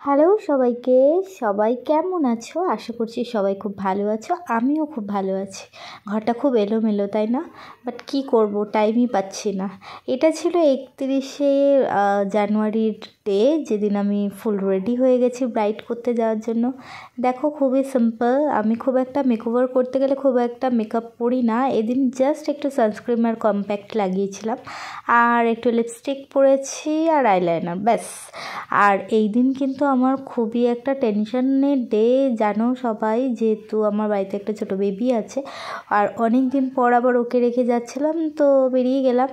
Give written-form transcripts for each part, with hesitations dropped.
Hello সবাইকে, সবাই কেমন আছো? আশা করছি সবাই খুব ভালো আছো। আমিও খুব ভালো আছি। ঘরটা খুব এলোমেলো, তাই না? বাট কী করব, টাইমই পাচ্ছি না। এটা ছিল 31শে জানুয়ারির ডে, যেদিন আমি ফুল রেডি হয়ে গেছি ব্রাইড করতে যাওয়ার জন্য। দেখো, খুবই সিম্পল। আমি খুব একটা মেকওভার করতে গেলে খুব একটা মেকআপ করি না। এদিন জাস্ট একটু সানস্ক্রিন আর কম্প্যাক্ট লাগিয়েছিলাম, আর একটু লিপস্টিক পরেছি আর আইলাইনার, ব্যাস। আর এই দিন কিন্তু আমার খুবই একটা টেনশনের ডে, জানো সবাই, যেহেতু আমার বাড়িতে একটা ছোটো বেবি আছে। আর অনেক দিন পর আবার ওকে রেখে যাচ্ছিলাম, তো বেরিয়ে গেলাম।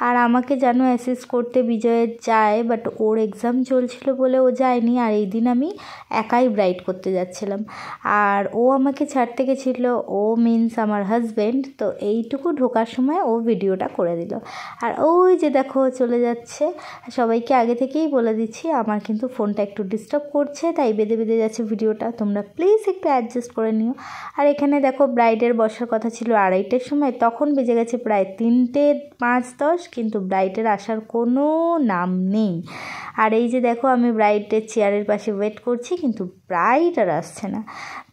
আর আমাকে জানো অ্যাসিস্ট করতে বিজয়ের যায়, বাট ওর এক্সাম চলছিল বলে ও যায়নি। আর এই দিন আমি একাই ব্রাইড করতে যাচ্ছিলাম, আর ও আমাকে ছাড়তে গেছিলো। ও মিন্স আমার হাজব্যান্ড। তো এইটুকু ঢোকার সময় ও ভিডিওটা করে দিল। আর ওই যে দেখো চলে যাচ্ছে। সবাইকে আগে থেকেই বলে দিচ্ছি, আমার কিন্তু ফোনটা একটু ডিস্টার্ব করছে, তাই বেঁধে বেঁধে যাচ্ছে ভিডিওটা। তোমরা প্লিজ একটু অ্যাডজাস্ট করে নিও। আর এখানে দেখো, ব্রাইডের বসার কথা ছিল 2:30টার সময়, তখন বেজে গেছে প্রায় 3:05-10, কিন্তু ব্রাইডের আসার কোনো নাম নেই। আর এই যে দেখো, আমি ব্রাইডের চেয়ারের পাশে ওয়েট করছি, কিন্তু ব্রাইড আর আসছে না।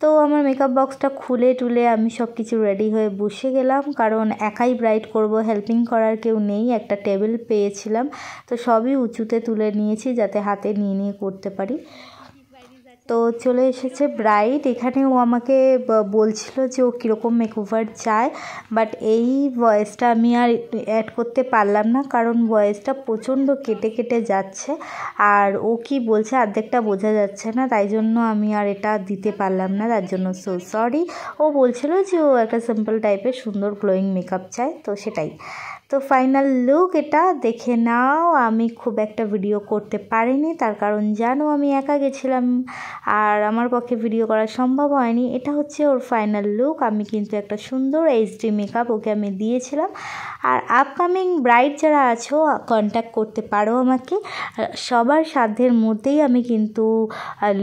তো আমার মেকআপ বক্সটা খুলে টুলে আমি সব কিছু রেডি হয়ে বসে গেলাম, কারণ একাই ব্রাইড করব, হেল্পিং করার কেউ নেই। একটা টেবিল পেয়েছিলাম, তো সবই উঁচুতে তুলে নিয়েছি যাতে হাতে নিয়ে নিয়ে করতে পারি। তো চলে এসেছে ব্রাইড। এখানে ও আমাকে বলছিল যে ও কীরকম মেকওভার চায়, বাট এই ভয়েসটা আমি আর অ্যাড করতে পারলাম না, কারণ ভয়েসটা প্রচণ্ড কেটে কেটে যাচ্ছে। আর ও কি বলছে অর্ধেকটা বোঝা যাচ্ছে না, তাই জন্য আমি আর এটা দিতে পারলাম না, তার জন্য সো সরি। ও বলছিল যে ও একটা সিম্পল টাইপের সুন্দর গ্লোয়িং মেকআপ চায়, তো সেটাই। তো ফাইনাল লুক এটা দেখে নাও। আমি খুব একটা ভিডিও করতে পারিনি, তার কারণ জানো আমি একা গেছিলাম, আর আমার পক্ষে ভিডিও করা সম্ভব হয়নি। এটা হচ্ছে ওর ফাইনাল লুক। আমি কিন্তু একটা সুন্দর এইচডি মেকআপ ওকে আমি দিয়েছিলাম। আর আপকামিং ব্রাইড যারা আছো, কন্ট্যাক্ট করতে পারো আমাকে। সবার সাধ্যের মধ্যেই আমি কিন্তু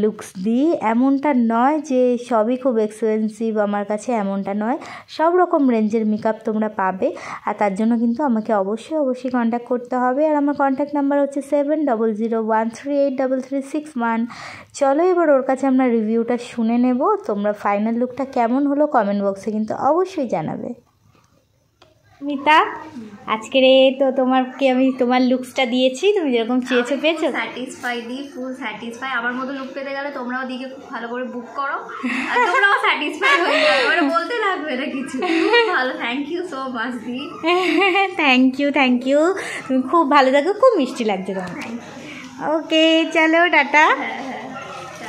লুকস দিই। এমনটা নয় যে সবই খুব এক্সপেন্সিভ আমার কাছে, এমনটা নয়। সব রকম রেঞ্জের মেকআপ তোমরা পাবে, আর তার জন্য কিন্তু আমাকে অবশ্যই কন্ট্যাক্ট করতে হবে। আর আমার কন্ট্যাক্ট নাম্বার হচ্ছে 7001383361। চলো এবার ওর কাছে আমরা রিভিউটা শুনে নেব। তোমরা ফাইনাল লুকটা কেমন হলো কমেন্ট বক্সে কিন্তু অবশ্যই জানাবে। মিতা, আজকের তো তোমাকে আমি তোমার লুকসটা দিয়েছি, তুমি যেরকম চেয়েছো পেয়েছো? ফুল স্যাটিসফাই। আমার মতো লুক পেতে গেলে তোমরাও দিকে খুব ভালো করে বুক করো, আর তোমরাও স্যাটিসফাই হয়ে যাবে, মানে বলতে লাগবে না কিছু। ভালো, থ্যাংক ইউ সো মাচ দি। Thank you. তুমি খুব ভালো থাকো, খুব মিষ্টি লাগছে তোমাকে। ওকে, চলো টাটা।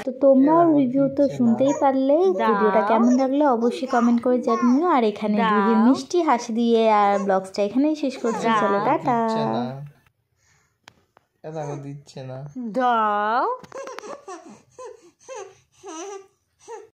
তো তোমরাও রিভিউ তো শুনতেই পারলে, ভিডিওটা কেমন লাগলো অবশ্যই কমেন্ট করে জানিও। আর এখানে রুহির মিষ্টি হাসি দিয়ে আর ব্লগসটা এখানেই শেষ করছি। চলো টাটা। দিচ্ছে না। দাও।